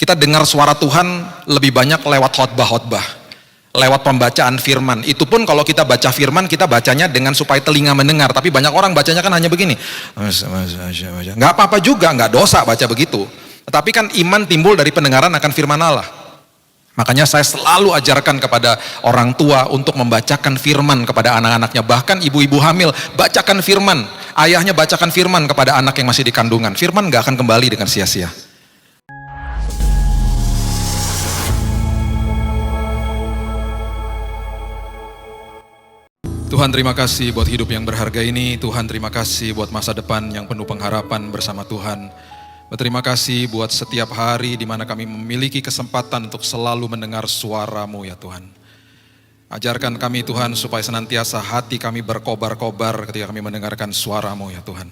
Kita dengar suara Tuhan lebih banyak lewat khotbah-khotbah, lewat pembacaan firman. Itu pun kalau kita baca firman, kita bacanya dengan supaya telinga mendengar. Tapi banyak orang bacanya kan hanya begini. Nggak apa-apa juga, nggak dosa baca begitu. Tetapi kan iman timbul dari pendengaran akan firman Allah. Makanya saya selalu ajarkan kepada orang tua untuk membacakan firman kepada anak-anaknya. Bahkan ibu-ibu hamil, bacakan firman. Ayahnya bacakan firman kepada anak yang masih di kandungan. Firman nggak akan kembali dengan sia-sia. Tuhan, terima kasih buat hidup yang berharga ini. Tuhan, terima kasih buat masa depan yang penuh pengharapan bersama Tuhan. Berterima kasih buat setiap hari di mana kami memiliki kesempatan untuk selalu mendengar suara-Mu ya Tuhan. Ajarkan kami Tuhan supaya senantiasa hati kami berkobar-kobar ketika kami mendengarkan suara-Mu ya Tuhan.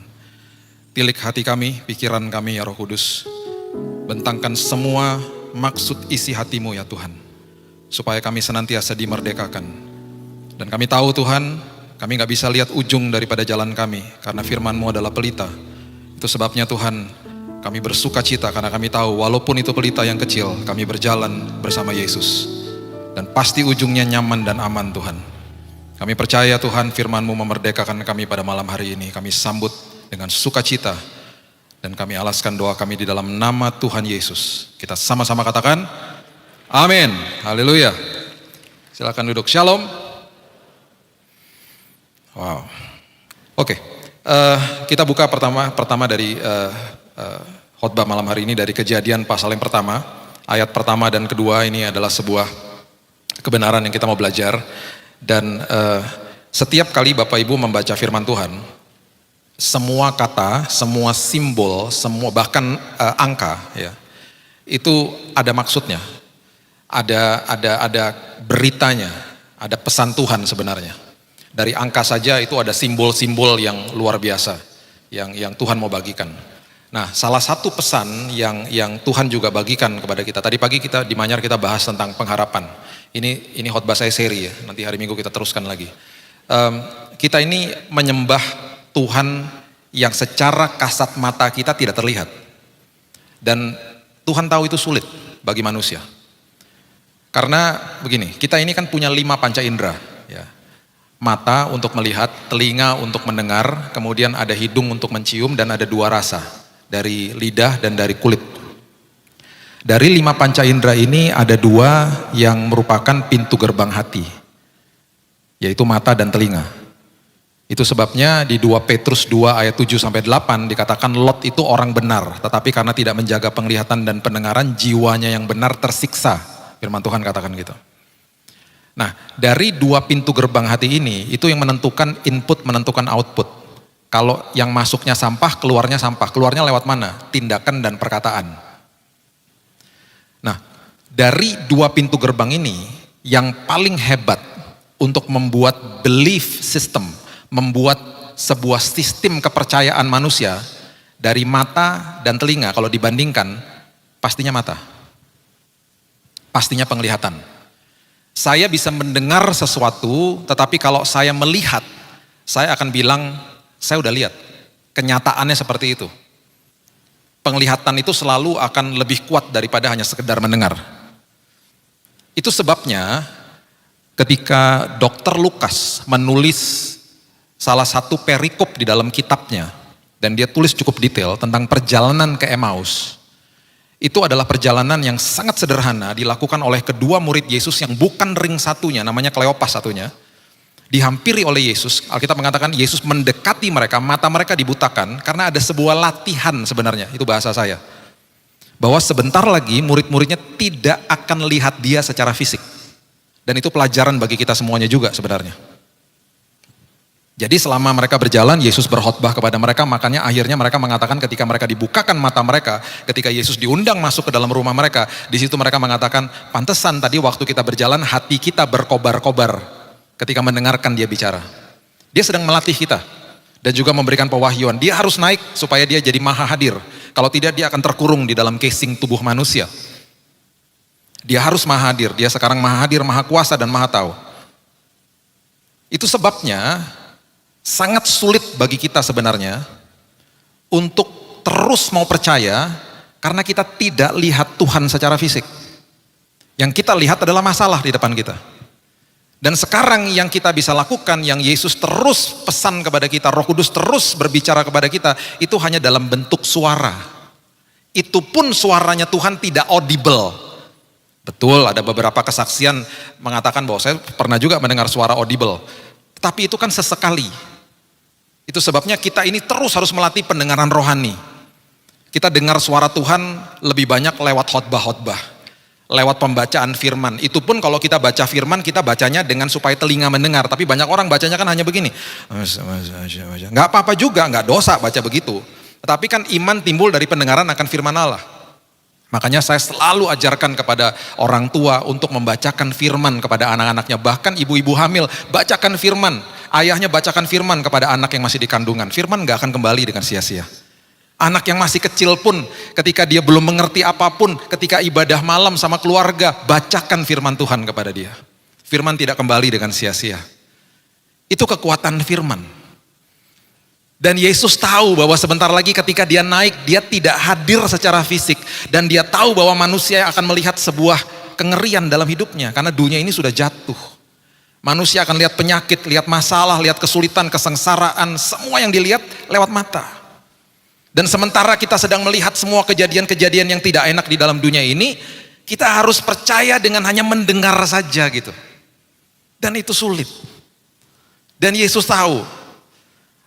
Tilik hati kami, pikiran kami ya Roh Kudus. Bentangkan semua maksud isi hati-Mu ya Tuhan. Supaya kami senantiasa dimerdekakan. Dan kami tahu Tuhan, kami gak bisa lihat ujung daripada jalan kami, karena firman-Mu adalah pelita. Itu sebabnya Tuhan, kami bersuka cita karena kami tahu walaupun itu pelita yang kecil, kami berjalan bersama Yesus. Dan pasti ujungnya nyaman dan aman Tuhan. Kami percaya Tuhan, firman-Mu memerdekakan kami pada malam hari ini. Kami sambut dengan sukacita. Dan kami alaskan doa kami di dalam nama Tuhan Yesus. Kita sama-sama katakan, amin. Haleluya. Silakan duduk. Shalom. Wow, oke. Kita buka pertama dari khotbah malam hari ini dari Kejadian pasal yang pertama, ayat pertama dan kedua. Ini adalah sebuah kebenaran yang kita mau belajar. Dan setiap kali Bapak Ibu membaca firman Tuhan, semua kata, semua simbol, semua bahkan angka, ya, itu ada maksudnya, ada beritanya, ada pesan Tuhan sebenarnya. Dari angka saja itu ada simbol-simbol yang luar biasa yang Tuhan mau bagikan. Nah, salah satu pesan yang Tuhan juga bagikan kepada kita. Tadi pagi kita di Manyar kita bahas tentang pengharapan. Ini khotbah saya seri ya. Nanti hari Minggu kita teruskan lagi. Kita ini menyembah Tuhan yang secara kasat mata kita tidak terlihat. Dan Tuhan tahu itu sulit bagi manusia. Karena begini, kita ini kan punya 5 panca indera, ya. Mata untuk melihat, telinga untuk mendengar, kemudian ada hidung untuk mencium, dan ada 2 rasa, dari lidah dan dari kulit. Dari 5 panca indera ini ada 2 yang merupakan pintu gerbang hati, yaitu mata dan telinga. Itu sebabnya di 2 Petrus 2 ayat 7-8 dikatakan Lot itu orang benar, tetapi karena tidak menjaga penglihatan dan pendengaran, jiwanya yang benar tersiksa. Firman Tuhan katakan gitu. Nah, dari 2 pintu gerbang hati ini, itu yang menentukan input, menentukan output. Kalau yang masuknya sampah, keluarnya sampah. Keluarnya lewat mana? Tindakan dan perkataan. Nah, dari 2 pintu gerbang ini, yang paling hebat untuk membuat belief system, membuat sebuah sistem kepercayaan manusia, dari mata dan telinga, kalau dibandingkan, pastinya mata. Pastinya penglihatan. Saya bisa mendengar sesuatu, tetapi kalau saya melihat, saya akan bilang, saya udah lihat. Kenyataannya seperti itu. Penglihatan itu selalu akan lebih kuat daripada hanya sekedar mendengar. Itu sebabnya ketika Dr. Lukas menulis salah satu perikop di dalam kitabnya, dan dia tulis cukup detail tentang perjalanan ke Emmaus. Itu adalah perjalanan yang sangat sederhana dilakukan oleh kedua murid Yesus yang bukan ring satunya, namanya Kleopas satunya. Dihampiri oleh Yesus, Alkitab mengatakan Yesus mendekati mereka, mata mereka dibutakan karena ada sebuah latihan sebenarnya, itu bahasa saya. Bahwa sebentar lagi murid-muridnya tidak akan lihat dia secara fisik. Dan itu pelajaran bagi kita semuanya juga sebenarnya. Jadi selama mereka berjalan, Yesus berkhotbah kepada mereka, makanya akhirnya mereka mengatakan ketika mereka dibukakan mata mereka, ketika Yesus diundang masuk ke dalam rumah mereka, di situ mereka mengatakan, pantesan tadi waktu kita berjalan hati kita berkobar-kobar ketika mendengarkan dia bicara. Dia sedang melatih kita dan juga memberikan pewahyuan. Dia harus naik supaya dia jadi maha hadir. Kalau tidak dia akan terkurung di dalam casing tubuh manusia. Dia harus maha hadir, dia sekarang maha hadir, maha kuasa dan maha tahu. Itu sebabnya sangat sulit bagi kita sebenarnya untuk terus mau percaya Karena kita tidak lihat Tuhan secara fisik. Yang kita lihat adalah masalah di depan kita. Dan sekarang yang kita bisa lakukan, yang Yesus terus pesan kepada kita, Roh Kudus terus berbicara kepada kita, itu hanya dalam bentuk suara. Itu pun suaranya Tuhan tidak audible. Betul, ada beberapa kesaksian mengatakan bahwa saya pernah juga mendengar suara audible. Tapi itu kan sesekali. Itu sebabnya kita ini terus harus melatih pendengaran rohani. Kita dengar suara Tuhan lebih banyak lewat khotbah-khotbah, lewat pembacaan firman. Itu pun kalau kita baca firman, kita bacanya dengan supaya telinga mendengar. Tapi banyak orang bacanya kan hanya begini. Nggak apa-apa juga, nggak dosa baca begitu. Tetapi kan iman timbul dari pendengaran akan firman Allah. Makanya saya selalu ajarkan kepada orang tua untuk membacakan firman kepada anak-anaknya. Bahkan ibu-ibu hamil, bacakan firman. Ayahnya bacakan firman kepada anak yang masih di kandungan. Firman nggak akan kembali dengan sia-sia. Anak yang masih kecil pun, ketika dia belum mengerti apapun, ketika ibadah malam sama keluarga, bacakan firman Tuhan kepada dia. Firman tidak kembali dengan sia-sia. Itu kekuatan firman. Dan Yesus tahu bahwa sebentar lagi ketika dia naik, dia tidak hadir secara fisik. Dan dia tahu bahwa manusia akan melihat sebuah kengerian dalam hidupnya. Karena dunia ini sudah jatuh. Manusia akan lihat penyakit, lihat masalah, lihat kesulitan, kesengsaraan. Semua yang dilihat lewat mata. Dan sementara kita sedang melihat semua kejadian-kejadian yang tidak enak di dalam dunia ini, kita harus percaya dengan hanya mendengar saja gitu. Dan itu sulit. Dan Yesus tahu.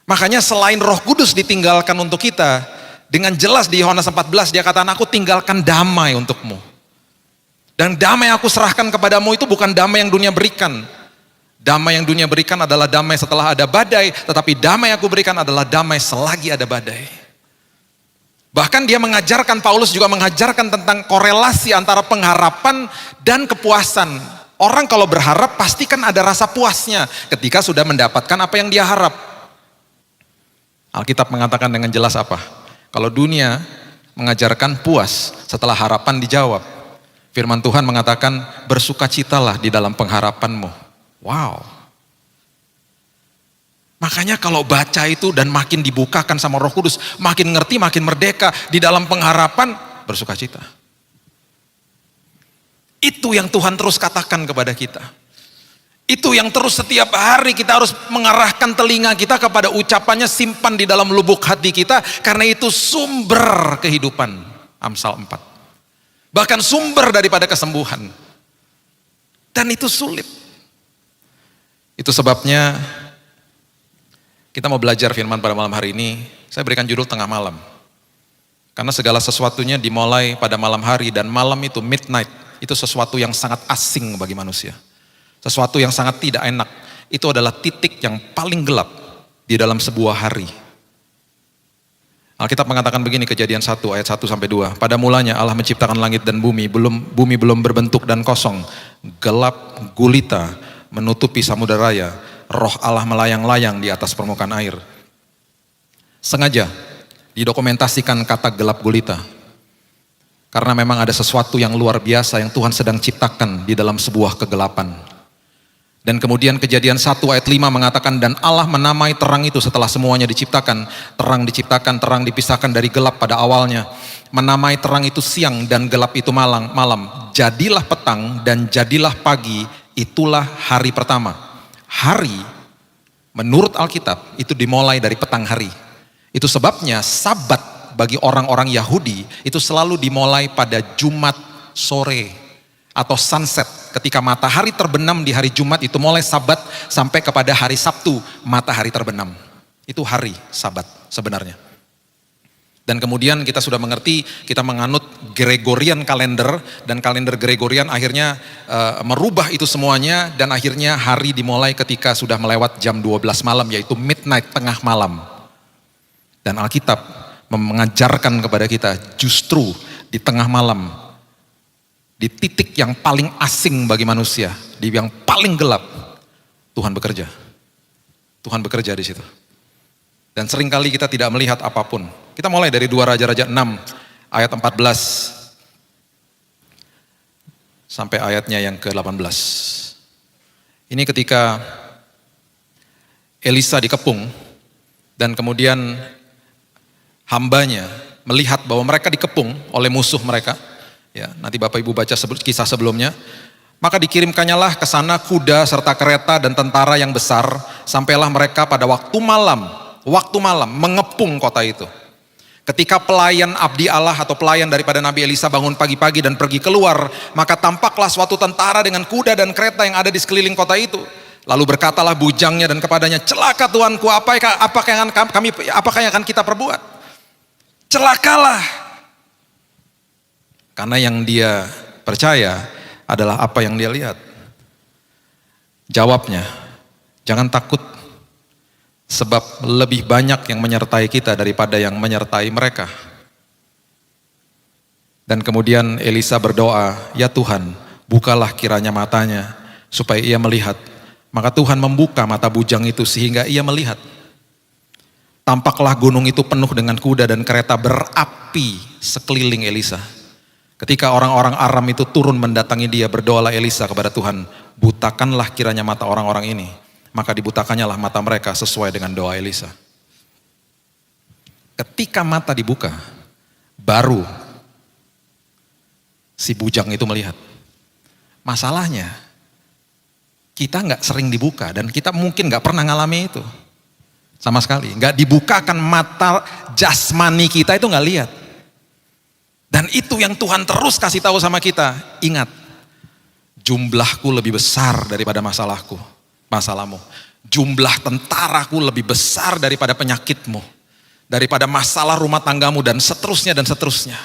Makanya selain Roh Kudus ditinggalkan untuk kita, dengan jelas di Yohanes 14 dia katakan, aku tinggalkan damai untukmu. Dan damai yang aku serahkan kepadamu itu bukan damai yang dunia berikan. Damai yang dunia berikan adalah damai setelah ada badai, tetapi damai yang aku berikan adalah damai selagi ada badai. Bahkan dia mengajarkan, Paulus juga mengajarkan tentang korelasi antara pengharapan dan kepuasan. Orang kalau berharap pasti kan ada rasa puasnya ketika sudah mendapatkan apa yang dia harap. Alkitab mengatakan dengan jelas apa? Kalau dunia mengajarkan puas setelah harapan dijawab. Firman Tuhan mengatakan bersukacitalah di dalam pengharapanmu. Wow. Makanya kalau baca itu dan makin dibukakan sama Roh Kudus, makin ngerti, makin merdeka di dalam pengharapan, bersukacita. Itu yang Tuhan terus katakan kepada kita. Itu yang terus setiap hari kita harus mengarahkan telinga kita kepada ucapannya, simpan di dalam lubuk hati kita, karena itu sumber kehidupan. Amsal 4. Bahkan sumber daripada kesembuhan. Dan itu sulit. Itu sebabnya kita mau belajar firman pada malam hari ini, saya berikan judul tengah malam. Karena segala sesuatunya dimulai pada malam hari, dan malam itu midnight, itu sesuatu yang sangat asing bagi manusia. Sesuatu yang sangat tidak enak. Itu adalah titik yang paling gelap di dalam sebuah hari. Alkitab mengatakan begini, Kejadian 1 ayat 1 sampai 2. Pada mulanya Allah menciptakan langit dan bumi belum berbentuk dan kosong. Gelap gulita menutupi samudera raya. Roh Allah melayang-layang di atas permukaan air. Sengaja didokumentasikan kata gelap gulita. Karena memang ada sesuatu yang luar biasa yang Tuhan sedang ciptakan di dalam sebuah kegelapan. Dan kemudian Kejadian 1 ayat 5 mengatakan, dan Allah menamai terang itu setelah semuanya diciptakan. Terang diciptakan, terang dipisahkan dari gelap pada awalnya. Menamai terang itu siang dan gelap itu malam. Jadilah petang dan jadilah pagi, itulah hari pertama. Hari, menurut Alkitab, itu dimulai dari petang hari. Itu sebabnya Sabat bagi orang-orang Yahudi, itu selalu dimulai pada Jumat sore atau sunset. Ketika matahari terbenam di hari Jumat, itu mulai Sabat sampai kepada hari Sabtu, matahari terbenam. Itu hari Sabat sebenarnya. Dan kemudian kita sudah mengerti, kita menganut Gregorian kalender, dan kalender Gregorian akhirnya merubah itu semuanya, dan akhirnya hari dimulai ketika sudah melewat jam 12 malam, yaitu midnight, tengah malam. Dan Alkitab mengajarkan kepada kita justru di tengah malam, di titik yang paling asing bagi manusia, di yang paling gelap, Tuhan bekerja. Tuhan bekerja di situ. Dan seringkali kita tidak melihat apapun. Kita mulai dari 2 Raja-Raja 6 ayat 14 sampai ayatnya yang ke-18. Ini ketika Elisa dikepung dan kemudian hambanya melihat bahwa mereka dikepung oleh musuh mereka. Ya, nanti Bapak Ibu baca kisah sebelumnya. Maka dikirimkannya ke sana kuda serta kereta dan tentara yang besar, sampailah mereka pada waktu malam mengepung kota itu. Ketika pelayan abdi Allah atau pelayan daripada Nabi Elisa bangun pagi-pagi dan pergi keluar, maka tampaklah suatu tentara dengan kuda dan kereta yang ada di sekeliling kota itu. Lalu berkatalah bujangnya dan kepadanya, celaka tuanku, apakah yang akan kita perbuat? Celakalah. Karena yang dia percaya adalah apa yang dia lihat. Jawabnya, jangan takut, sebab lebih banyak yang menyertai kita daripada yang menyertai mereka. Dan kemudian Elisa berdoa, ya Tuhan, bukalah kiranya matanya supaya ia melihat. Maka Tuhan membuka mata bujang itu sehingga ia melihat. Tampaklah gunung itu penuh dengan kuda dan kereta berapi sekeliling Elisa. Ketika orang-orang Aram itu turun mendatangi dia, berdoalah Elisa kepada Tuhan, butakanlah kiranya mata orang-orang ini. Maka dibutakannya lah mata mereka sesuai dengan doa Elisa. Ketika mata dibuka, baru si bujang itu melihat. Masalahnya, kita nggak sering dibuka dan kita mungkin nggak pernah ngalami itu. Sama sekali, nggak dibukakan mata jasmani kita itu nggak lihat. Dan itu yang Tuhan terus kasih tahu sama kita. Ingat, jumlahku lebih besar daripada masalahmu. Jumlah tentaraku lebih besar daripada penyakitmu, daripada masalah rumah tanggamu dan seterusnya dan seterusnya.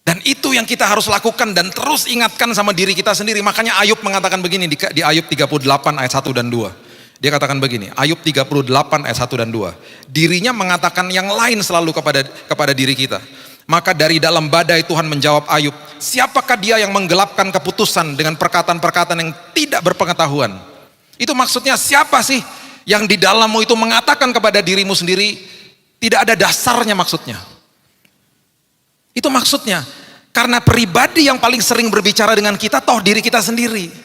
Dan itu yang kita harus lakukan dan terus ingatkan sama diri kita sendiri. Makanya Ayub mengatakan begini di Ayub 38 ayat 1 dan 2. Dia katakan begini, Ayub 38 ayat 1 dan 2. Dirinya mengatakan yang lain selalu kepada diri kita. Maka dari dalam badai Tuhan menjawab Ayub, siapakah dia yang menggelapkan keputusan dengan perkataan-perkataan yang tidak berpengetahuan? Itu maksudnya siapa sih yang di dalammu itu mengatakan kepada dirimu sendiri, tidak ada dasarnya maksudnya. Itu maksudnya, karena pribadi yang paling sering berbicara dengan kita, toh diri kita sendiri.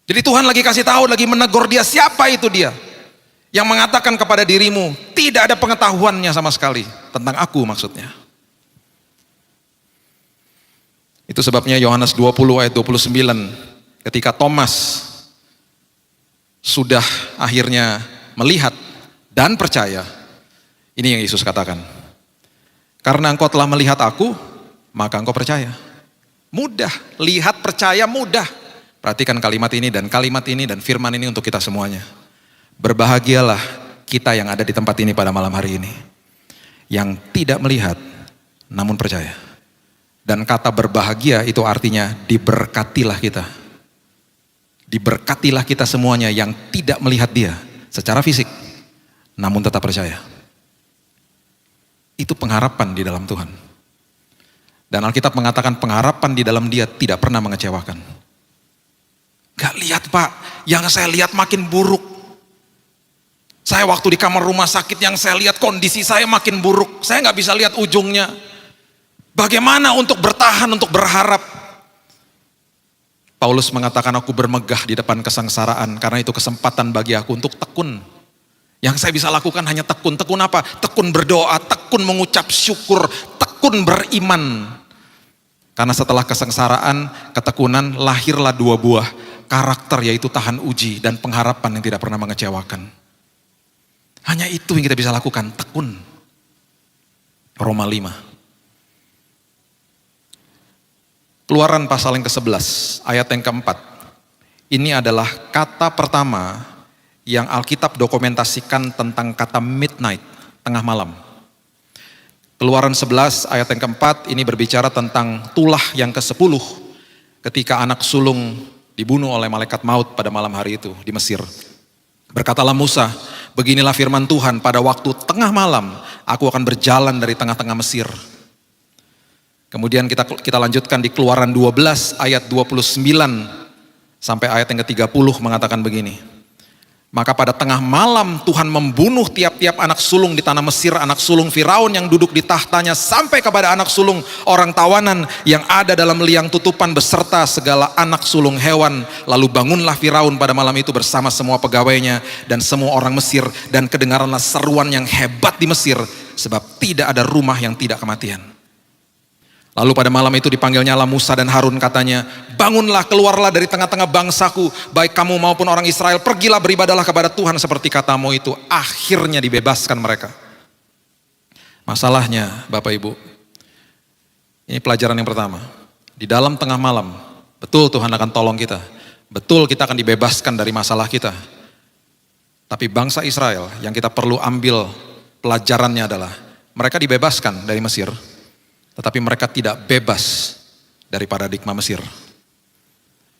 Jadi Tuhan lagi kasih tahu, lagi menegur dia, siapa itu dia yang mengatakan kepada dirimu tidak ada pengetahuannya sama sekali tentang aku maksudnya. Itu sebabnya Yohanes 20 ayat 29 ketika Thomas sudah akhirnya melihat dan percaya, ini yang Yesus katakan, karena engkau telah melihat aku maka engkau percaya. Mudah, lihat percaya mudah. Perhatikan kalimat ini dan firman ini untuk kita semuanya. Berbahagialah kita yang ada di tempat ini pada malam hari ini, yang tidak melihat namun percaya. Dan kata berbahagia itu artinya diberkatilah kita. Diberkatilah kita semuanya yang tidak melihat dia secara fisik namun tetap percaya. Itu pengharapan di dalam Tuhan. Dan Alkitab mengatakan pengharapan di dalam dia tidak pernah mengecewakan. Gak lihat Pak, yang saya lihat makin buruk. Saya waktu di kamar rumah sakit yang saya lihat kondisi saya makin buruk. Saya gak bisa lihat ujungnya. Bagaimana untuk bertahan, untuk berharap? Paulus mengatakan aku bermegah di depan kesengsaraan karena itu kesempatan bagi aku untuk tekun. Yang saya bisa lakukan hanya tekun. Tekun apa? Tekun berdoa, tekun mengucap syukur, tekun beriman. Karena setelah kesengsaraan, ketekunan, lahirlah dua buah karakter, yaitu tahan uji dan pengharapan yang tidak pernah mengecewakan. Hanya itu yang kita bisa lakukan, tekun. Roma 5. Keluaran pasal yang ke-11, ayat yang ke-4. Ini adalah kata pertama yang Alkitab dokumentasikan tentang kata midnight, tengah malam. Keluaran 11 ayat yang ke-4 ini berbicara tentang tulah yang ke-10 ketika anak sulung dibunuh oleh malaikat maut pada malam hari itu di Mesir. Berkatalah Musa, beginilah firman Tuhan, pada waktu tengah malam aku akan berjalan dari tengah-tengah Mesir. Kemudian kita lanjutkan di Keluaran 12 ayat 29 sampai ayat yang ke-30 mengatakan begini. Maka pada tengah malam Tuhan membunuh tiap-tiap anak sulung di tanah Mesir, anak sulung Firaun yang duduk di tahtanya sampai kepada anak sulung orang tawanan yang ada dalam liang tutupan beserta segala anak sulung hewan. Lalu bangunlah Firaun pada malam itu bersama semua pegawainya dan semua orang Mesir, dan kedengaranlah seruan yang hebat di Mesir sebab tidak ada rumah yang tidak kematian. Lalu pada malam itu dipanggilnya Allah Musa dan Harun, katanya, bangunlah, keluarlah dari tengah-tengah bangsaku, baik kamu maupun orang Israel, pergilah beribadahlah kepada Tuhan seperti katamu itu. Akhirnya dibebaskan mereka. Masalahnya Bapak Ibu, ini pelajaran yang pertama. Di dalam tengah malam, betul Tuhan akan tolong kita. Betul kita akan dibebaskan dari masalah kita. Tapi bangsa Israel yang kita perlu ambil pelajarannya adalah, mereka dibebaskan dari Mesir, tetapi mereka tidak bebas dari paradigma Mesir.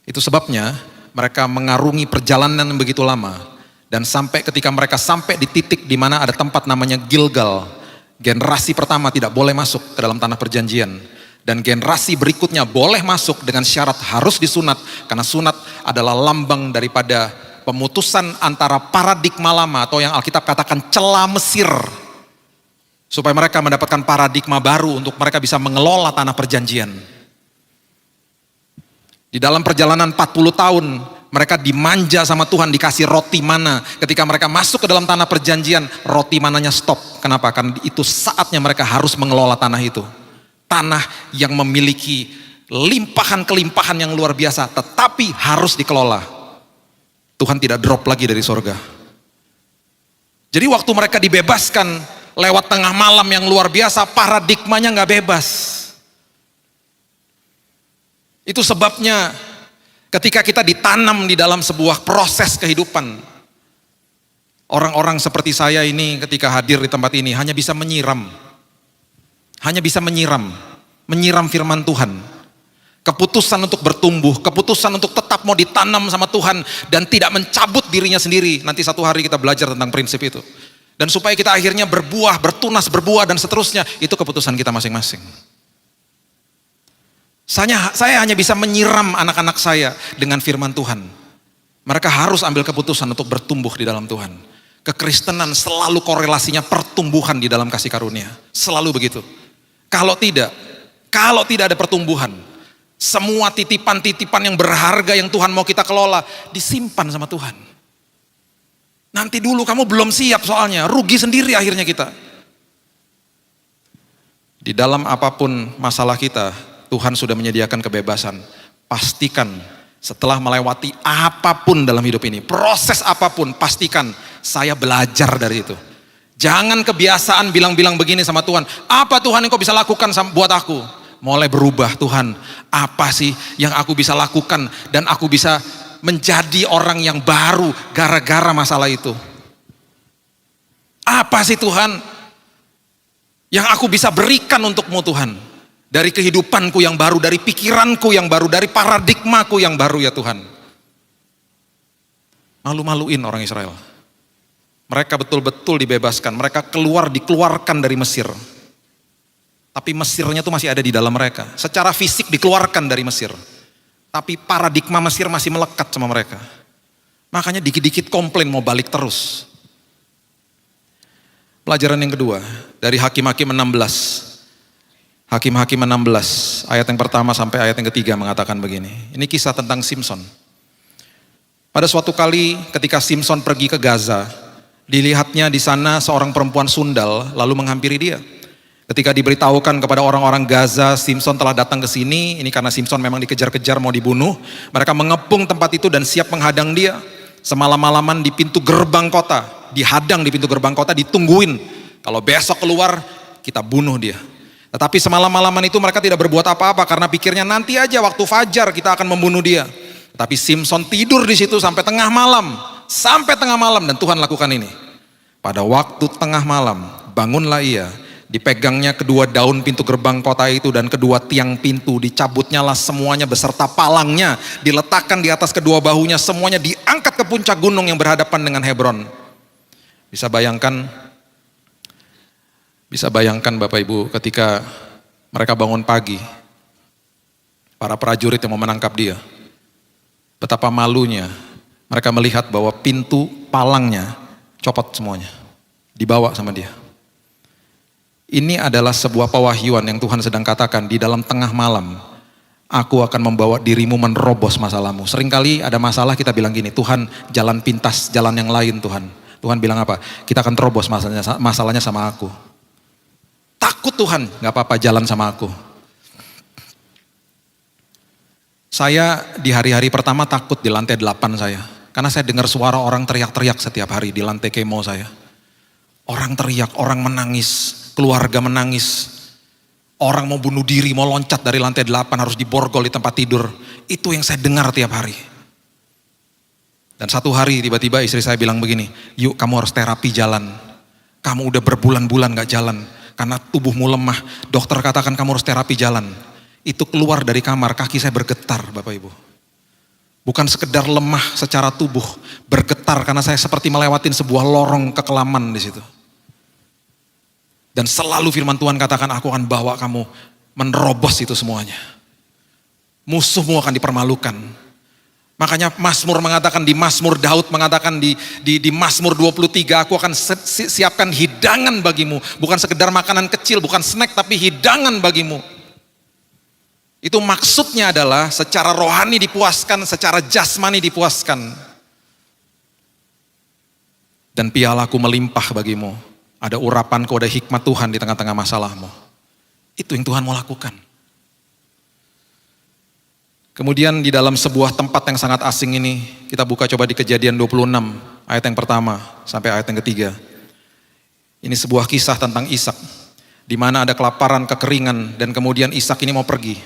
Itu sebabnya mereka mengarungi perjalanan yang begitu lama. Dan sampai ketika mereka sampai di titik di mana ada tempat namanya Gilgal, generasi pertama tidak boleh masuk ke dalam tanah perjanjian. Dan generasi berikutnya boleh masuk dengan syarat harus disunat. Karena sunat adalah lambang daripada pemutusan antara paradigma lama atau yang Alkitab katakan celah Mesir. Supaya mereka mendapatkan paradigma baru untuk mereka bisa mengelola tanah perjanjian. Di dalam perjalanan 40 tahun, mereka dimanja sama Tuhan, dikasih roti mana. Ketika mereka masuk ke dalam tanah perjanjian, roti mananya stop. Kenapa? Karena itu saatnya mereka harus mengelola tanah itu. Tanah yang memiliki limpahan-kelimpahan yang luar biasa, tetapi harus dikelola. Tuhan tidak drop lagi dari sorga. Jadi waktu mereka dibebaskan, lewat tengah malam yang luar biasa, paradigmanya gak bebas. Itu sebabnya ketika kita ditanam di dalam sebuah proses kehidupan, orang-orang seperti saya ini ketika hadir di tempat ini hanya bisa menyiram. Hanya bisa menyiram firman Tuhan. Keputusan untuk bertumbuh, keputusan untuk tetap mau ditanam sama Tuhan dan tidak mencabut dirinya sendiri. Nanti satu hari kita belajar tentang prinsip itu. Dan supaya kita akhirnya berbuah, bertunas, berbuah dan seterusnya, itu keputusan kita masing-masing. Saya hanya bisa menyiram anak-anak saya dengan firman Tuhan. Mereka harus ambil keputusan untuk bertumbuh di dalam Tuhan. Kekristenan selalu korelasinya pertumbuhan di dalam kasih karunia. Selalu begitu. Kalau tidak ada pertumbuhan, semua titipan-titipan yang berharga yang Tuhan mau kita kelola, disimpan sama Tuhan. Nanti dulu kamu belum siap soalnya, rugi sendiri akhirnya kita. Di dalam apapun masalah kita, Tuhan sudah menyediakan kebebasan. Pastikan setelah melewati apapun dalam hidup ini, proses apapun, pastikan saya belajar dari itu. Jangan kebiasaan bilang-bilang begini sama Tuhan, apa Tuhan yang kau bisa lakukan buat aku? Mulai berubah, Tuhan, apa sih yang aku bisa lakukan dan aku bisa menjadi orang yang baru gara-gara masalah itu. Apa sih Tuhan yang aku bisa berikan untukmu Tuhan? Dari kehidupanku yang baru, dari pikiranku yang baru, dari paradigmaku yang baru ya Tuhan. Malu-maluin orang Israel. Mereka betul-betul dibebaskan, mereka dikeluarkan dari Mesir. Tapi Mesirnya tuh masih ada di dalam mereka. Secara fisik dikeluarkan dari Mesir. Tapi paradigma Mesir masih melekat sama mereka. Makanya dikit-dikit komplain mau balik terus. Pelajaran yang kedua dari Hakim-Hakim 16. Hakim-Hakim 16 ayat yang pertama sampai ayat yang ketiga mengatakan begini. Ini kisah tentang Simson. Pada suatu kali ketika Simson pergi ke Gaza, dilihatnya di sana seorang perempuan sundal lalu menghampiri dia. Ketika diberitahukan kepada orang-orang Gaza, Simson telah datang ke sini, ini karena Simson memang dikejar-kejar mau dibunuh, mereka mengepung tempat itu dan siap menghadang dia. Semalam-malaman di pintu gerbang kota, dihadang di pintu gerbang kota, ditungguin. Kalau besok keluar, kita bunuh dia. Tetapi semalam-malaman itu mereka tidak berbuat apa-apa karena pikirnya nanti aja waktu fajar kita akan membunuh dia. Tapi Simson tidur di situ sampai tengah malam dan Tuhan lakukan ini. Pada waktu tengah malam, bangunlah ia. Dipegangnya kedua daun pintu gerbang kota itu dan kedua tiang pintu, dicabutnya lah semuanya beserta palangnya, diletakkan di atas kedua bahunya, semuanya diangkat ke puncak gunung yang berhadapan dengan Hebron. Bisa bayangkan Bapak Ibu ketika mereka bangun pagi, para prajurit yang mau menangkap dia, betapa malunya mereka melihat bahwa pintu palangnya copot semuanya, dibawa sama dia. Ini adalah sebuah pewahyuan yang Tuhan sedang katakan di dalam tengah malam. Aku akan membawa dirimu menerobos masalahmu. Seringkali ada masalah kita bilang gini, Tuhan jalan pintas, jalan yang lain Tuhan. Tuhan bilang apa? Kita akan terobos masalahnya sama aku. Takut Tuhan, gak apa-apa jalan sama aku. Saya di hari-hari pertama takut di lantai 8 saya. Karena saya dengar suara orang teriak-teriak setiap hari di lantai kemo saya. Orang teriak, orang menangis, keluarga menangis. Orang mau bunuh diri, mau loncat dari lantai 8 harus diborgol di tempat tidur. Itu yang saya dengar tiap hari. Dan satu hari tiba-tiba istri saya bilang begini, yuk kamu harus terapi jalan. Kamu udah berbulan-bulan gak jalan. Karena tubuhmu lemah, dokter katakan kamu harus terapi jalan. Itu keluar dari kamar, kaki saya bergetar Bapak Ibu. Bukan sekedar lemah secara tubuh, bergetar karena saya seperti melewatin sebuah lorong kekelaman di situ. Dan selalu firman Tuhan katakan, aku akan bawa kamu menerobos itu semuanya. Musuhmu akan dipermalukan. Makanya Mazmur mengatakan, di Mazmur Daud mengatakan di Mazmur 23, aku akan siapkan hidangan bagimu. Bukan sekedar makanan kecil, bukan snack, tapi hidangan bagimu. Itu maksudnya adalah secara rohani dipuaskan, secara jasmani dipuaskan. Dan pialaku melimpah bagimu. Ada urapanku, ada hikmat Tuhan di tengah-tengah masalahmu. Itu yang Tuhan mau lakukan. Kemudian di dalam sebuah tempat yang sangat asing ini, kita buka coba di Kejadian 26, ayat yang pertama sampai ayat yang ketiga. Ini sebuah kisah tentang Ishak, di mana ada kelaparan, kekeringan, dan kemudian Ishak ini mau pergi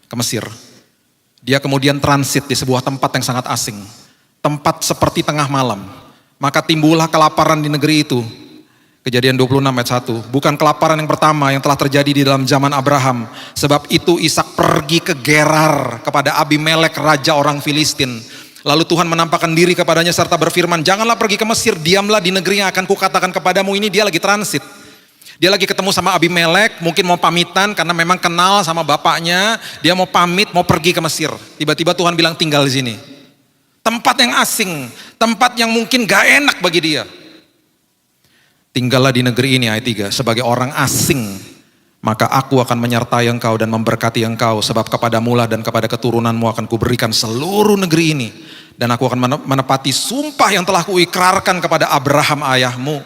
ke Mesir. Dia kemudian transit di sebuah tempat yang sangat asing, tempat seperti tengah malam. Maka timbullah kelaparan di negeri itu. Kejadian 26 ayat 1. Bukan kelaparan yang pertama yang telah terjadi di dalam zaman Abraham. Sebab itu Ishak pergi ke Gerar kepada Abimelek raja orang Filistin. Lalu Tuhan menampakkan diri kepadanya serta berfirman, janganlah pergi ke Mesir, diamlah di negeri yang akan kukatakan kepadamu. Ini dia lagi transit. Dia lagi ketemu sama Abimelek, mungkin mau pamitan karena memang kenal sama bapaknya. Dia mau pamit, mau pergi ke Mesir. Tiba-tiba Tuhan bilang tinggal di sini. Tempat yang asing, tempat yang mungkin gak enak bagi dia. Tinggallah di negeri ini, ayat 3, sebagai orang asing, maka aku akan menyertai engkau dan memberkati engkau, sebab kepadamu lah dan kepada keturunanmu akan kuberikan seluruh negeri ini, dan aku akan menepati sumpah yang telah kuikrarkan kepada Abraham ayahmu.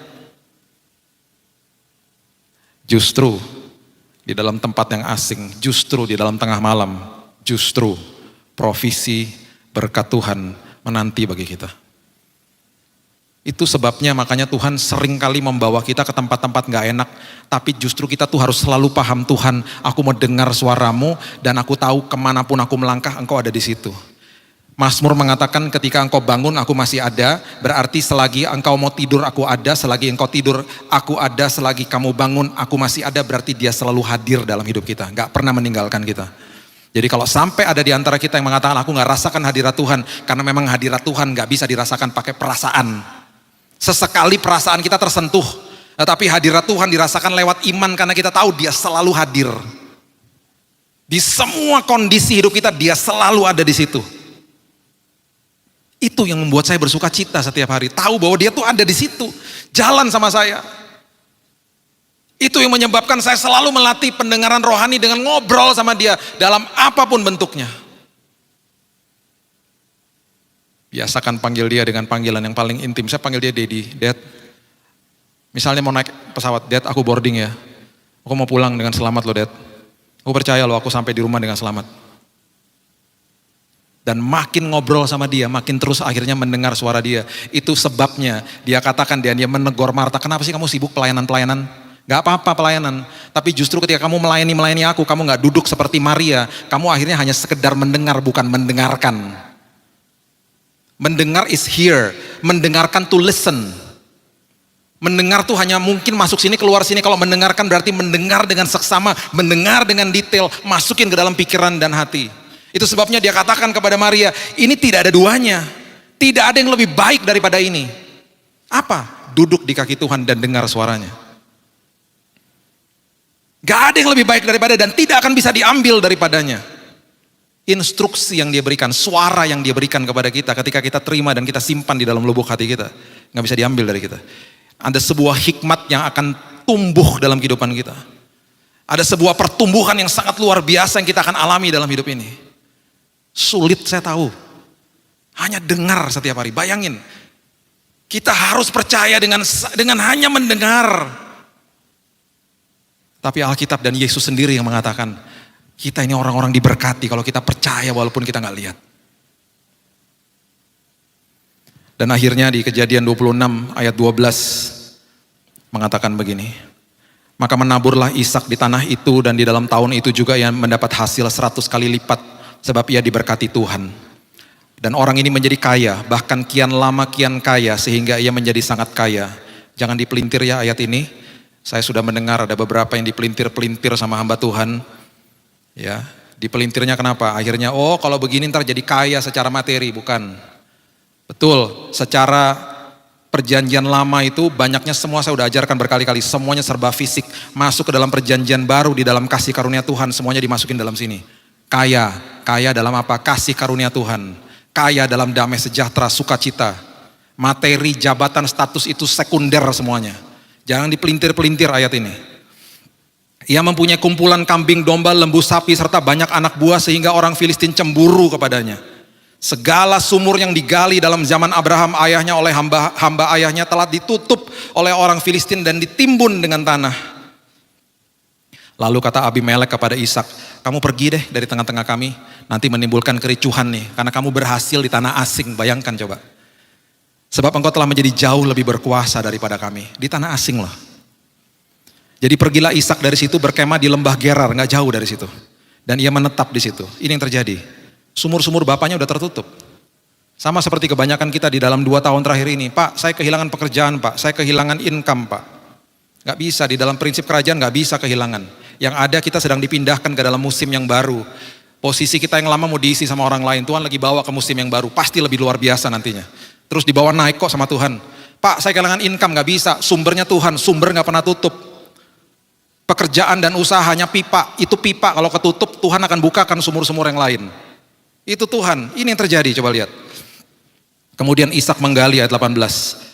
Justru di dalam tempat yang asing, justru di dalam tengah malam, justru provisi berkat Tuhan menanti bagi kita. Itu sebabnya makanya Tuhan sering kali membawa kita ke tempat-tempat gak enak. Tapi justru kita tuh harus selalu paham, Tuhan aku mau dengar suaramu dan aku tahu kemanapun aku melangkah engkau ada di situ. Mazmur mengatakan ketika engkau bangun aku masih ada. Berarti selagi engkau mau tidur aku ada. Selagi engkau tidur aku ada. Selagi kamu bangun aku masih ada. Berarti dia selalu hadir dalam hidup kita. Gak pernah meninggalkan kita. Jadi kalau sampai ada di antara kita yang mengatakan aku gak rasakan hadirat Tuhan. Karena memang hadirat Tuhan gak bisa dirasakan pakai perasaan. Sesekali perasaan kita tersentuh, tetapi hadirat Tuhan dirasakan lewat iman karena kita tahu dia selalu hadir. Di semua kondisi hidup kita dia selalu ada di situ. Itu yang membuat saya bersuka cita setiap hari, tahu bahwa dia tuh ada di situ, jalan sama saya. Itu yang menyebabkan saya selalu melatih pendengaran rohani dengan ngobrol sama dia dalam apapun bentuknya. Biasakan panggil dia dengan panggilan yang paling intim. Saya panggil dia Daddy, Dad. Misalnya mau naik pesawat, Dad aku boarding ya. Aku mau pulang dengan selamat loh Dad. Aku percaya loh aku sampai di rumah dengan selamat. Dan makin ngobrol sama dia, makin terus akhirnya mendengar suara dia. Itu sebabnya dia katakan, dia menegur Marta, kenapa sih kamu sibuk pelayanan-pelayanan? Gak apa-apa pelayanan, tapi justru ketika kamu melayani aku, kamu gak duduk seperti Maria. Kamu akhirnya hanya sekedar mendengar, bukan mendengarkan. Mendengar is here, mendengarkan to listen. Mendengar tuh hanya mungkin masuk sini keluar sini. Kalau mendengarkan berarti mendengar dengan seksama, mendengar dengan detail, masukin ke dalam pikiran dan hati. Itu sebabnya dia katakan kepada Maria, ini tidak ada duanya. Tidak ada yang lebih baik daripada ini. Apa? Duduk di kaki Tuhan dan dengar suaranya. Gak ada yang lebih baik daripada dan tidak akan bisa diambil daripadanya. Instruksi yang dia berikan, suara yang dia berikan kepada kita ketika kita terima dan kita simpan di dalam lubuk hati kita, gak bisa diambil dari kita. Ada sebuah hikmat yang akan tumbuh dalam kehidupan kita. Ada sebuah pertumbuhan yang sangat luar biasa yang kita akan alami dalam hidup ini. Sulit saya tahu, hanya dengar setiap hari. Bayangin, kita harus percaya dengan hanya mendengar. Tapi Alkitab dan Yesus sendiri yang mengatakan, kita ini orang-orang diberkati kalau kita percaya walaupun kita nggak lihat. Dan akhirnya di Kejadian 26 ayat 12 mengatakan begini. Maka menaburlah Ishak di tanah itu, dan di dalam tahun itu juga ia mendapat hasil 100 kali lipat, sebab ia diberkati Tuhan. Dan orang ini menjadi kaya, bahkan kian lama kian kaya, sehingga ia menjadi sangat kaya. Jangan dipelintir ya ayat ini. Saya sudah mendengar ada beberapa yang dipelintir-pelintir sama hamba Tuhan. Ya, dipelintirnya kenapa? Akhirnya, oh kalau begini ntar jadi kaya secara materi. Bukan. Betul, secara perjanjian lama itu banyaknya semua saya udah ajarkan berkali-kali. Semuanya serba fisik. Masuk ke dalam perjanjian baru di dalam kasih karunia Tuhan. Semuanya dimasukin dalam sini. Kaya, kaya dalam apa? Kasih karunia Tuhan. Kaya dalam damai sejahtera, sukacita. Materi, jabatan, status itu sekunder semuanya. Jangan dipelintir-pelintir ayat ini. Ia mempunyai kumpulan kambing, domba, lembu, sapi, serta banyak anak buah sehingga orang Filistin cemburu kepadanya. Segala sumur yang digali dalam zaman Abraham ayahnya oleh hamba ayahnya telah ditutup oleh orang Filistin dan ditimbun dengan tanah. Lalu kata Abimelek kepada Ishak, kamu pergi deh dari tengah-tengah kami, nanti menimbulkan kericuhan nih, karena kamu berhasil di tanah asing. Bayangkan coba. Sebab engkau telah menjadi jauh lebih berkuasa daripada kami. Di tanah asing loh. Jadi pergilah Ishak dari situ, berkemah di lembah Gerar, gak jauh dari situ. Dan ia menetap di situ. Ini yang terjadi. Sumur-sumur bapaknya udah tertutup. Sama seperti kebanyakan kita di dalam 2 tahun terakhir ini. Pak, saya kehilangan pekerjaan Pak, saya kehilangan income Pak. Gak bisa, di dalam prinsip kerajaan gak bisa kehilangan. Yang ada kita sedang dipindahkan ke dalam musim yang baru. Posisi kita yang lama mau diisi sama orang lain. Tuhan lagi bawa ke musim yang baru, pasti lebih luar biasa nantinya. Terus dibawa naik kok sama Tuhan. Pak, saya kehilangan income, gak bisa. Sumbernya Tuhan, sumber gak pernah tutup. Pekerjaan dan usahanya pipa, itu pipa kalau ketutup Tuhan akan bukakan sumur-sumur yang lain. Itu Tuhan, ini yang terjadi, coba lihat. Kemudian Ishak menggali ayat 18.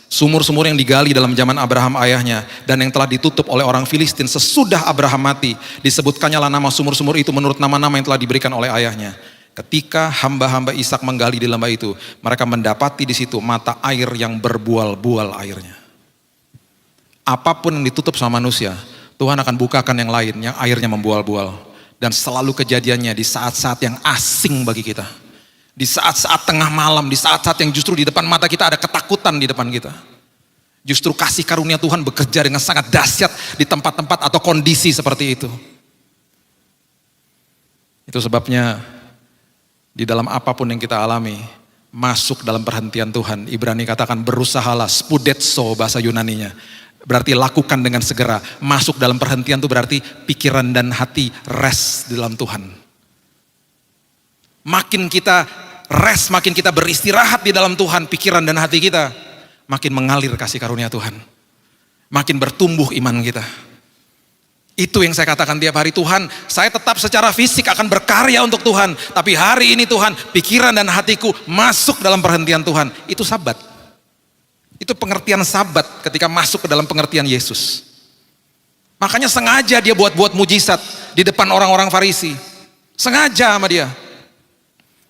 Sumur-sumur yang digali dalam zaman Abraham ayahnya dan yang telah ditutup oleh orang Filistin sesudah Abraham mati. Disebutkannya lah nama sumur-sumur itu menurut nama-nama yang telah diberikan oleh ayahnya. Ketika hamba-hamba Ishak menggali di lembah itu, mereka mendapati di situ mata air yang berbual-bual airnya. Apapun yang ditutup sama manusia, Tuhan akan bukakan yang lain, yang airnya membual-bual. Dan selalu kejadiannya di saat-saat yang asing bagi kita. Di saat-saat tengah malam, di saat-saat yang justru di depan mata kita ada ketakutan di depan kita. Justru kasih karunia Tuhan bekerja dengan sangat dahsyat di tempat-tempat atau kondisi seperti itu. Itu sebabnya di dalam apapun yang kita alami, masuk dalam perhentian Tuhan. Ibrani katakan berusahalah, spudetso bahasa Yunaninya. Berarti lakukan dengan segera. Masuk dalam perhentian itu berarti pikiran dan hati rest di dalam Tuhan. Makin kita rest, makin kita beristirahat di dalam Tuhan, pikiran dan hati kita makin mengalir kasih karunia Tuhan. Makin bertumbuh iman kita. Itu yang saya katakan tiap hari, Tuhan, saya tetap secara fisik akan berkarya untuk Tuhan. Tapi hari ini Tuhan, pikiran dan hatiku masuk dalam perhentian Tuhan. Itu Sabat. Itu pengertian Sabat ketika masuk ke dalam pengertian Yesus. Makanya sengaja dia buat-buat mujizat di depan orang-orang Farisi. Sengaja sama dia.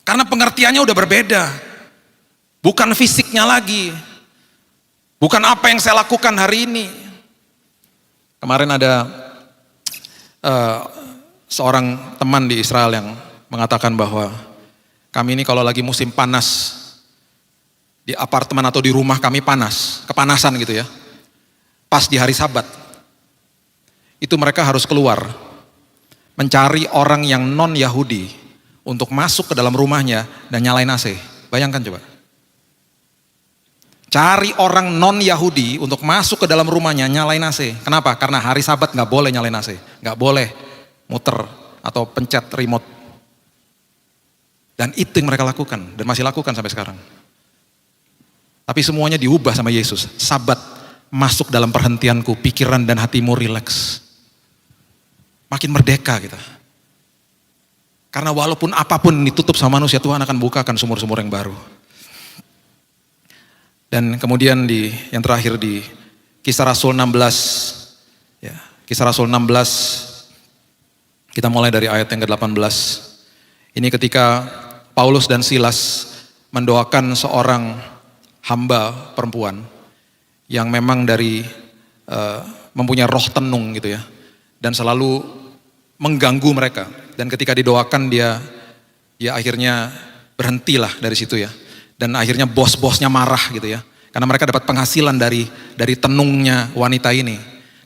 Karena pengertiannya udah berbeda. Bukan fisiknya lagi. Bukan apa yang saya lakukan hari ini. Kemarin ada seorang teman di Israel yang mengatakan bahwa kami ini kalau lagi musim panas, di apartemen atau di rumah kami panas, kepanasan gitu ya. Pas di hari Sabat, itu mereka harus keluar, mencari orang yang non-Yahudi untuk masuk ke dalam rumahnya dan nyalain AC. Bayangkan coba. Cari orang non-Yahudi untuk masuk ke dalam rumahnya, nyalain AC. Kenapa? Karena hari Sabat gak boleh nyalain AC. Gak boleh muter atau pencet remote. Dan itu yang mereka lakukan, dan masih lakukan sampai sekarang. Tapi semuanya diubah sama Yesus. Sabat, masuk dalam perhentianku, pikiran dan hatimu rileks. Makin merdeka kita. Karena walaupun apapun ditutup sama manusia, Tuhan akan bukakan sumur-sumur yang baru. Dan kemudian yang terakhir di Kisah Rasul 16. Ya, Kisah Rasul 16, kita mulai dari ayat yang ke-18. Ini ketika Paulus dan Silas mendoakan seorang hamba perempuan yang memang dari mempunyai roh tenung gitu ya. dan selalu mengganggu mereka. Dan ketika didoakan dia akhirnya berhentilah dari situ ya. Dan akhirnya bos-bosnya marah gitu ya. Karena mereka dapat penghasilan dari tenungnya wanita ini.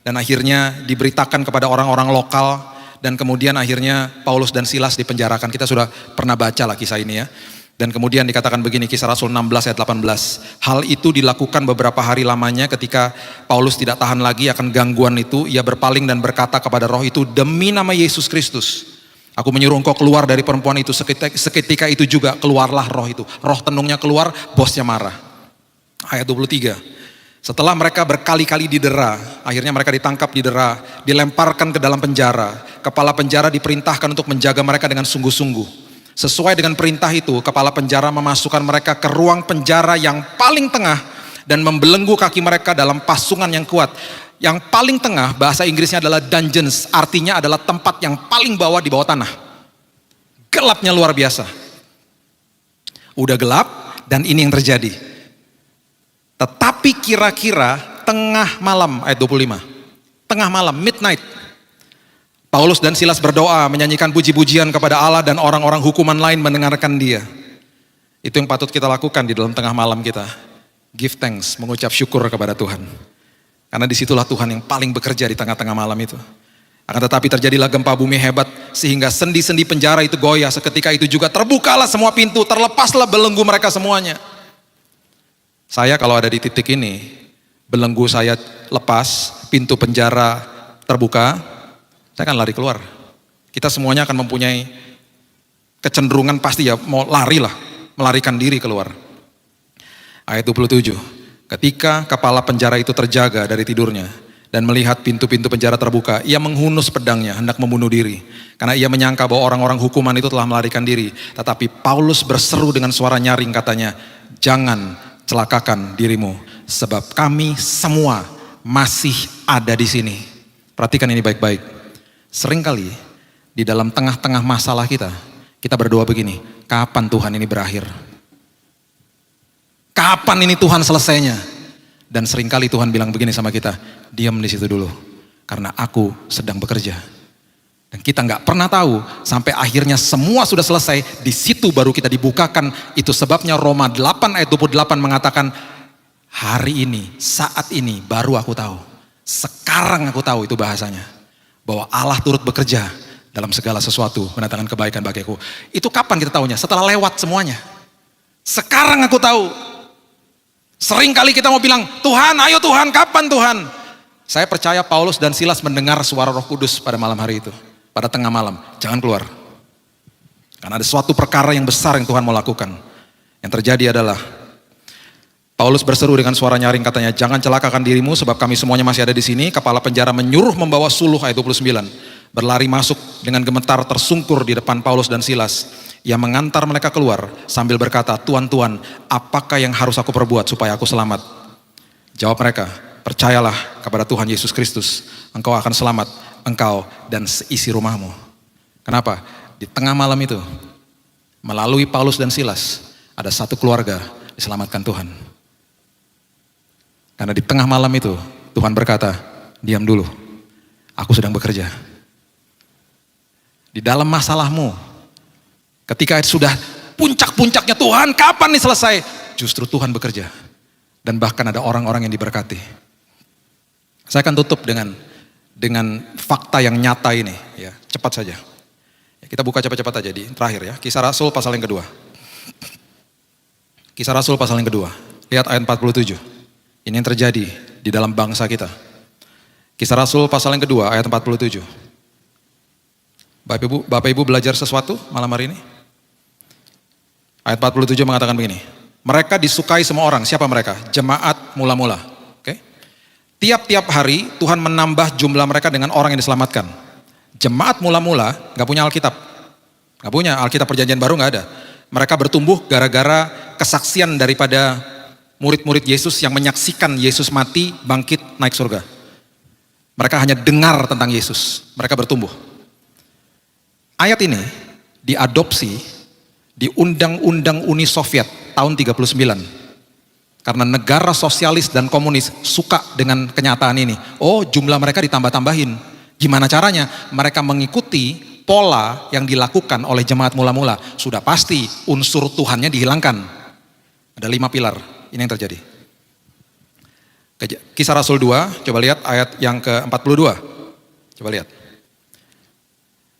Dan akhirnya diberitakan kepada orang-orang lokal. Dan kemudian akhirnya Paulus dan Silas dipenjarakan. Kita sudah pernah baca lah kisah ini ya. Dan kemudian dikatakan begini, Kisah Rasul 16 ayat 18. Hal itu dilakukan beberapa hari lamanya ketika Paulus tidak tahan lagi akan gangguan itu. Ia berpaling dan berkata kepada roh itu, demi nama Yesus Kristus, aku menyuruh engkau keluar dari perempuan itu. Seketika itu juga keluarlah roh itu. Roh tenungnya keluar, bosnya marah. Ayat 23. Setelah mereka berkali-kali didera, akhirnya mereka ditangkap, didera, dilemparkan ke dalam penjara. Kepala penjara diperintahkan untuk menjaga mereka dengan sungguh-sungguh. Sesuai dengan perintah itu, kepala penjara memasukkan mereka ke ruang penjara yang paling tengah dan membelenggu kaki mereka dalam pasungan yang kuat. Yang paling tengah, bahasa Inggrisnya adalah dungeons, artinya adalah tempat yang paling bawah di bawah tanah. Gelapnya luar biasa. Udah gelap dan ini yang terjadi. Tetapi kira-kira tengah malam, ayat 25. Tengah malam, midnight. Paulus dan Silas berdoa, menyanyikan puji-pujian kepada Allah dan orang-orang hukuman lain mendengarkan dia. Itu yang patut kita lakukan di dalam tengah malam kita. Give thanks, mengucap syukur kepada Tuhan. Karena disitulah Tuhan yang paling bekerja di tengah-tengah malam itu. Akan tetapi terjadilah gempa bumi hebat sehingga sendi-sendi penjara itu goyah. Seketika itu juga terbukalah semua pintu, terlepaslah belenggu mereka semuanya. Saya kalau ada di titik ini, belenggu saya lepas, pintu penjara terbuka, saya akan lari keluar. Kita semuanya akan mempunyai kecenderungan pasti ya mau lari lah, melarikan diri keluar. Ayat 27, ketika kepala penjara itu terjaga dari tidurnya dan melihat pintu-pintu penjara terbuka, ia menghunus pedangnya hendak membunuh diri. Karena ia menyangka bahwa orang-orang hukuman itu telah melarikan diri. Tetapi Paulus berseru dengan suara nyaring katanya, jangan celakakan dirimu sebab kami semua masih ada di sini. Perhatikan ini baik-baik. Seringkali di dalam tengah-tengah masalah kita berdoa begini, kapan Tuhan ini berakhir? Kapan ini Tuhan selesainya? Dan seringkali Tuhan bilang begini sama kita, diam di situ dulu, karena aku sedang bekerja. Dan kita nggak pernah tahu sampai akhirnya semua sudah selesai, di situ baru kita dibukakan. Itu sebabnya Roma 8 ayat 28 mengatakan, hari ini, saat ini baru aku tahu. Sekarang aku tahu itu bahasanya. Bahwa Allah turut bekerja dalam segala sesuatu, mendatangkan kebaikan bagiku. Itu kapan kita tahunya? Setelah lewat semuanya. Sekarang aku tahu. Sering kali kita mau bilang, Tuhan, ayo Tuhan, kapan Tuhan? Saya percaya Paulus dan Silas mendengar suara Roh Kudus pada malam hari itu. Pada tengah malam, jangan keluar. Karena ada suatu perkara yang besar yang Tuhan mau lakukan. Yang terjadi adalah, Paulus berseru dengan suara nyaring katanya, jangan celakakan dirimu sebab kami semuanya masih ada di sini. Kepala penjara menyuruh membawa suluh, ayat 29. Berlari masuk dengan gemetar tersungkur di depan Paulus dan Silas. Ia mengantar mereka keluar sambil berkata, Tuan, apakah yang harus aku perbuat supaya aku selamat? Jawab mereka, percayalah kepada Tuhan Yesus Kristus. Engkau akan selamat, engkau dan seisi rumahmu. Kenapa? Di tengah malam itu, melalui Paulus dan Silas, ada satu keluarga diselamatkan Tuhan. Karena di tengah malam itu Tuhan berkata, diam dulu, aku sedang bekerja. Di dalam masalahmu, ketika sudah puncak-puncaknya Tuhan, kapan nih selesai? Justru Tuhan bekerja. Dan bahkan ada orang-orang yang diberkati. Saya akan tutup dengan fakta yang nyata ini, ya, cepat saja. Kita buka cepat-cepat aja di terakhir ya, Kisah Rasul pasal yang kedua. Kisah Rasul pasal yang kedua, lihat ayat 47. Ini yang terjadi di dalam bangsa kita. Kisah Rasul pasal yang kedua ayat 47. Bapak Ibu belajar sesuatu malam hari ini? Ayat 47 mengatakan begini. Mereka disukai semua orang. Siapa mereka? Jemaat mula-mula. Oke? Tiap-tiap hari Tuhan menambah jumlah mereka dengan orang yang diselamatkan. Jemaat mula-mula gak punya Alkitab. Gak punya Alkitab Perjanjian Baru, gak ada. Mereka bertumbuh gara-gara kesaksian daripada murid-murid Yesus yang menyaksikan Yesus mati, bangkit, naik surga. Mereka hanya dengar tentang Yesus. Mereka bertumbuh. Ayat ini diadopsi di Undang-Undang Uni Soviet tahun 39. Karena negara sosialis dan komunis suka dengan kenyataan ini. Oh, jumlah mereka ditambah-tambahin. Gimana caranya? Mereka mengikuti pola yang dilakukan oleh jemaat mula-mula. Sudah pasti unsur Tuhannya dihilangkan. Ada 5 pilar, ini yang terjadi. Kisah Rasul 2, coba lihat ayat yang ke-42. Coba lihat.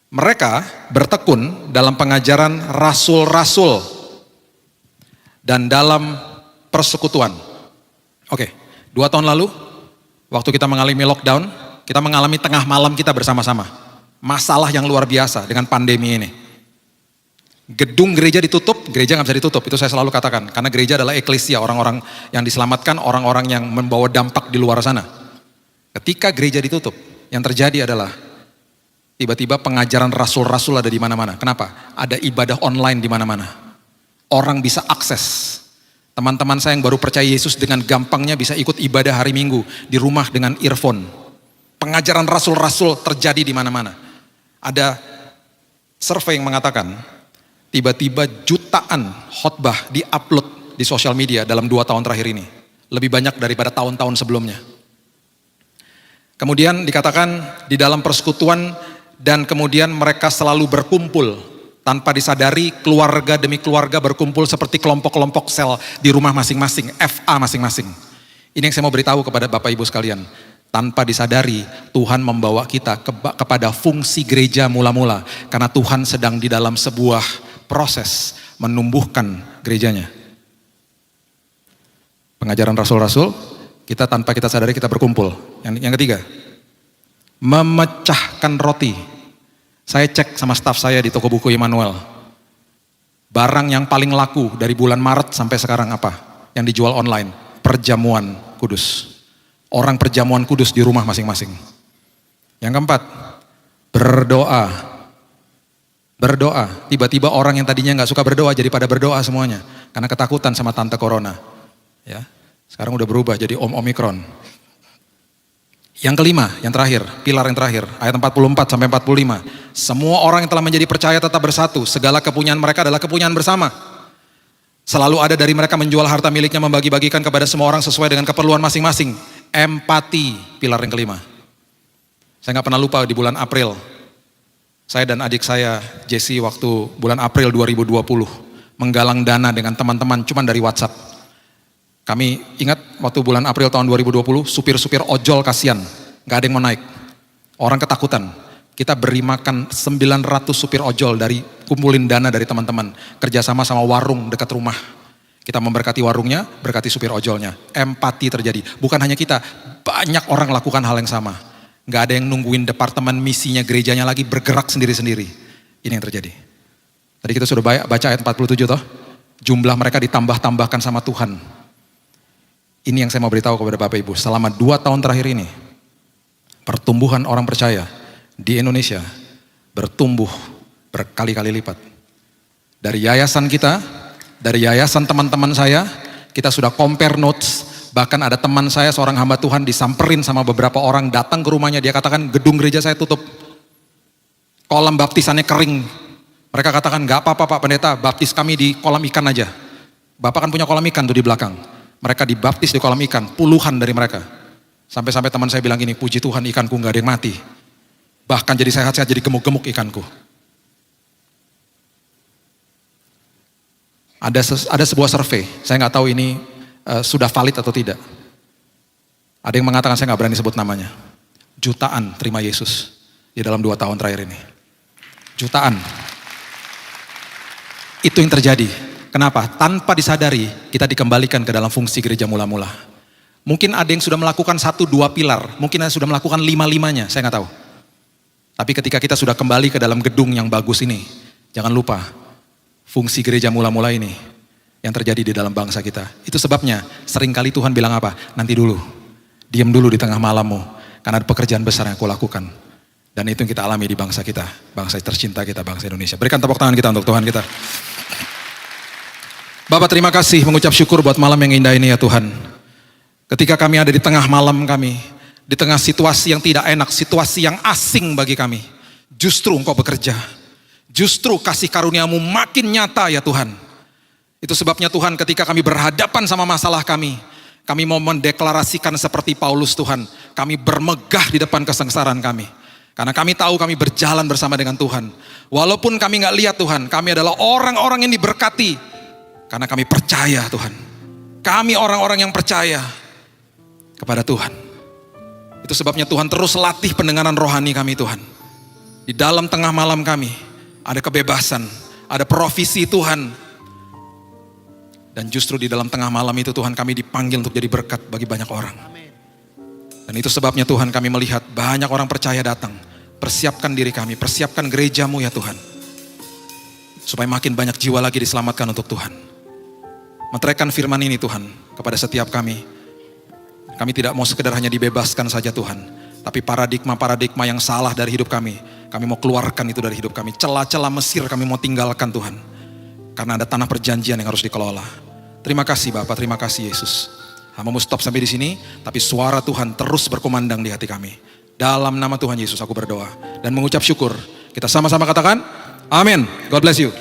Mereka bertekun dalam pengajaran rasul-rasul dan dalam persekutuan. Oke, 2 tahun lalu, waktu kita mengalami lockdown, kita mengalami tengah malam kita bersama-sama. Masalah yang luar biasa dengan pandemi ini. Gedung gereja ditutup, gereja nggak bisa ditutup, itu saya selalu katakan. Karena gereja adalah eklesia, orang-orang yang diselamatkan, orang-orang yang membawa dampak di luar sana. Ketika gereja ditutup, yang terjadi adalah tiba-tiba pengajaran rasul-rasul ada di mana-mana. Kenapa? Ada ibadah online di mana-mana. Orang bisa akses. Teman-teman saya yang baru percaya Yesus dengan gampangnya bisa ikut ibadah hari Minggu di rumah dengan earphone. Pengajaran rasul-rasul terjadi di mana-mana. Ada survei yang mengatakan tiba-tiba jutaan khotbah di-upload di sosial media dalam 2 tahun terakhir ini. Lebih banyak daripada tahun-tahun sebelumnya. Kemudian dikatakan di dalam persekutuan dan kemudian mereka selalu berkumpul. Tanpa disadari keluarga demi keluarga berkumpul seperti kelompok-kelompok sel di rumah masing-masing, FA masing-masing. Ini yang saya mau beritahu kepada Bapak Ibu sekalian. Tanpa disadari Tuhan membawa kita kepada fungsi gereja mula-mula. Karena Tuhan sedang di dalam sebuah proses menumbuhkan gerejanya. Pengajaran rasul-rasul, kita tanpa kita sadari kita berkumpul. Yang ketiga, memecahkan roti. Saya cek sama staf saya di toko buku Immanuel. Barang yang paling laku dari bulan Maret sampai sekarang apa? Yang dijual online, perjamuan kudus. Orang perjamuan kudus di rumah masing-masing. Yang keempat, berdoa. Berdoa, tiba-tiba orang yang tadinya gak suka berdoa jadi pada berdoa semuanya. Karena ketakutan sama tante corona. Ya, sekarang udah berubah jadi Omikron. Yang kelima, yang terakhir, pilar yang terakhir, ayat 44 sampai 45. Semua orang yang telah menjadi percaya tetap bersatu. Segala kepunyaan mereka adalah kepunyaan bersama. Selalu ada dari mereka menjual harta miliknya, membagi-bagikan kepada semua orang sesuai dengan keperluan masing-masing. Empati, pilar yang kelima. Saya gak pernah lupa di bulan April. Saya dan adik saya, Jesse, waktu bulan April 2020. Menggalang dana dengan teman-teman cuman dari WhatsApp. Kami ingat waktu bulan April tahun 2020, supir-supir ojol kasihan, gak ada yang mau naik. Orang ketakutan. Kita beri makan 900 supir ojol dari kumpulin dana dari teman-teman. Kerjasama sama warung dekat rumah. Kita memberkati warungnya, berkati supir ojolnya. Empati terjadi. Bukan hanya kita, banyak orang lakukan hal yang sama. Gak ada yang nungguin departemen misinya gerejanya lagi bergerak sendiri-sendiri. Ini yang terjadi. Tadi kita sudah baca ayat 47 toh. Jumlah mereka ditambah-tambahkan sama Tuhan. Ini yang saya mau beritahu kepada Bapak Ibu. Selama 2 tahun terakhir ini, pertumbuhan orang percaya di Indonesia bertumbuh berkali-kali lipat. Dari yayasan kita, dari yayasan teman-teman saya, kita sudah compare notes. Bahkan ada teman saya, seorang hamba Tuhan disamperin sama beberapa orang, datang ke rumahnya, dia katakan gedung gereja saya tutup. Kolam baptisannya kering. Mereka katakan gak apa-apa Pak Pendeta, baptis kami di kolam ikan aja. Bapak kan punya kolam ikan tuh di belakang. Mereka dibaptis di kolam ikan, puluhan dari mereka. Sampai-sampai teman saya bilang gini, puji Tuhan ikanku gak ada yang mati. Bahkan jadi sehat-sehat, jadi gemuk-gemuk ikanku. Ada sebuah survei, saya gak tahu ini sudah valid atau tidak. Ada yang mengatakan, saya gak berani sebut namanya. Jutaan terima Yesus di dalam 2 tahun terakhir ini. Jutaan. Itu yang terjadi. Kenapa? Tanpa disadari kita dikembalikan ke dalam fungsi gereja mula-mula. Mungkin ada yang sudah melakukan 1-2 pilar, mungkin ada yang sudah melakukan 5-5-nya, saya nggak tahu. Tapi ketika kita sudah kembali ke dalam gedung yang bagus ini, jangan lupa fungsi gereja mula-mula ini yang terjadi di dalam bangsa kita. Itu sebabnya seringkali Tuhan bilang apa? Nanti dulu, diam dulu di tengah malammu, karena ada pekerjaan besar yang aku lakukan. Dan itu yang kita alami di bangsa kita, bangsa tercinta kita, bangsa Indonesia. Berikan tepuk tangan kita untuk Tuhan kita. Bapak terima kasih, mengucap syukur buat malam yang indah ini ya Tuhan. Ketika kami ada di tengah malam kami, di tengah situasi yang tidak enak, situasi yang asing bagi kami. Justru Engkau bekerja. Justru kasih karuniamu makin nyata ya Tuhan. Itu sebabnya Tuhan ketika kami berhadapan sama masalah kami mau mendeklarasikan seperti Paulus Tuhan. Kami bermegah di depan kesengsaraan kami. Karena kami tahu kami berjalan bersama dengan Tuhan. Walaupun kami gak lihat Tuhan, kami adalah orang-orang yang diberkati. Karena kami percaya Tuhan. Kami orang-orang yang percaya kepada Tuhan. Itu sebabnya Tuhan terus latih pendengaran rohani kami Tuhan. Di dalam tengah malam kami ada kebebasan, ada provisi Tuhan. Dan justru di dalam tengah malam itu Tuhan kami dipanggil untuk jadi berkat bagi banyak orang. Dan itu sebabnya Tuhan kami melihat banyak orang percaya datang. Persiapkan diri kami, persiapkan gerejamu ya Tuhan. Supaya makin banyak jiwa lagi diselamatkan untuk Tuhan. Meteraikan firman ini Tuhan kepada setiap kami. Kami tidak mau sekedar hanya dibebaskan saja Tuhan. Tapi paradigma-paradigma yang salah dari hidup kami mau keluarkan itu dari hidup kami. Celah-celah Mesir kami mau tinggalkan Tuhan. Karena ada tanah perjanjian yang harus dikelola. Terima kasih Bapak, terima kasih Yesus. Hamba-Mu stop sampai di sini, tapi suara Tuhan terus berkumandang di hati kami. Dalam nama Tuhan Yesus aku berdoa dan mengucap syukur. Kita sama-sama katakan, amin. God bless you.